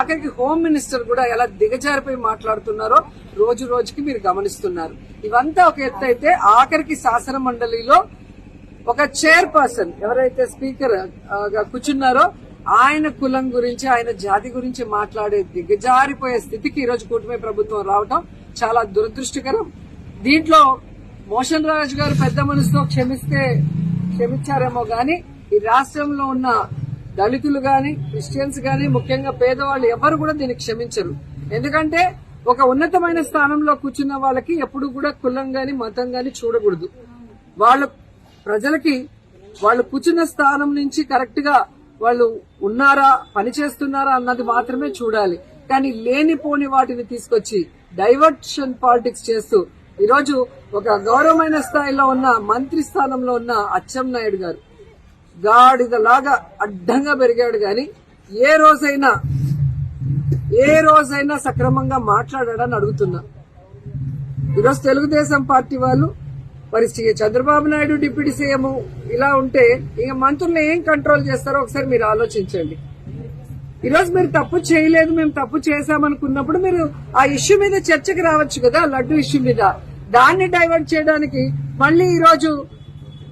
ఆఖరికి home minister కూడా ఎలా దిగజారిపోయి మాట్లాడుతున్నారో రోజు రోజుకి మీరు గమనిస్తున్నారు. ఇవంతా ఒక ఎత్తు అయితే ఆఖరికి శాసన మండలిలో ఒక చైర్పర్సన్ ఎవరైతే స్పీకర్ గా కూర్చున్నారో ఆయన కులం గురించి ఆయన జాతి గురించి మాట్లాడే దిగజారిపోయే స్థితికి ఈరోజు కూటమి ప్రభుత్వం రావటం చాలా దురదృష్టకరం. దీంట్లో మోషన్ రాజు గారు పెద్ద మనసుతో క్షమించారేమో గాని ఈ రాష్ట్రంలో ఉన్న దళితులు గాని క్రిస్టియన్స్ గాని ముఖ్యంగా పేదవాళ్ళు ఎవరు కూడా దీన్ని క్షమించరు. ఎందుకంటే ఒక ఉన్నతమైన స్థానంలో కూర్చున్న వాళ్ళకి ఎప్పుడు కూడా కులం గాని మతం గాని చూడకూడదు. వాళ్ళు ప్రజలకి వాళ్ళు కూర్చున్న స్థానం నుంచి కరెక్ట్ గా వాళ్ళు ఉన్నారా పనిచేస్తున్నారా అన్నది మాత్రమే చూడాలి. కానీ లేనిపోని వాటిని తీసుకొచ్చి డైవర్షన్ పాలిటిక్స్ చేస్తూ ఈరోజు ఒక గౌరవమైన స్థాయిలో ఉన్న మంత్రి స్థానంలో ఉన్న అచ్చెన్నాయుడు గారు గాడిదలాగా అడ్డంగా పెరిగాడు గాని ఏ రోజైనా సక్రమంగా మాట్లాడాడని అడుగుతున్నా. ఈరోజు తెలుగుదేశం పార్టీ వాళ్ళు మరి చంద్రబాబు నాయుడు డిప్యూటీ సీఎం ఇలా ఉంటే ఇక మంత్రులను ఏం కంట్రోల్ చేస్తారో ఒకసారి మీరు ఆలోచించండి. ఈరోజు మీరు తప్పు చేయలేదు, మేము తప్పు చేశామనుకున్నప్పుడు మీరు ఆ ఇష్యూ మీద చర్చకి రావచ్చు కదా, లడ్డు ఇష్యూ మీద. దాన్ని డైవర్ట్ చేయడానికి మళ్ళీ ఈరోజు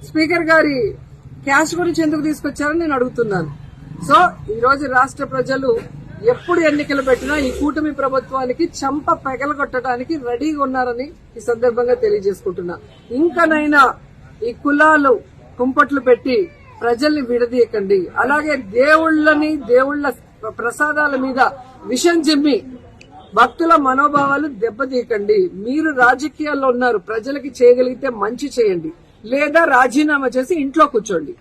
స్పీకర్ గారి క్యాష్ గురించి ఎందుకు తీసుకొచ్చారని నేను అడుగుతున్నాను. సో ఈ రోజు రాష్ట్ర ప్రజలు ఎప్పుడు ఎన్నికలు పెట్టినా ఈ కూటమి ప్రభుత్వానికి చంప పెగలగొట్టడానికి రెడీగా ఉన్నారని ఈ సందర్భంగా తెలియజేసుకుంటున్నా. ఇంకనైనా ఈ కులాలు కుంపట్లు పెట్టి ప్రజల్ని విడదీయకండి. అలాగే దేవుళ్ల ప్రసాదాల మీద విషం చిమ్మి భక్తుల మనోభావాలు దెబ్బతీయకండి. మీరు రాజకీయాల్లో ఉన్నారు, ప్రజలకి చేయగలిగితే మంచి చేయండి, లేదా రాజీనామా చేసి ఇంట్లో కూర్చోండి.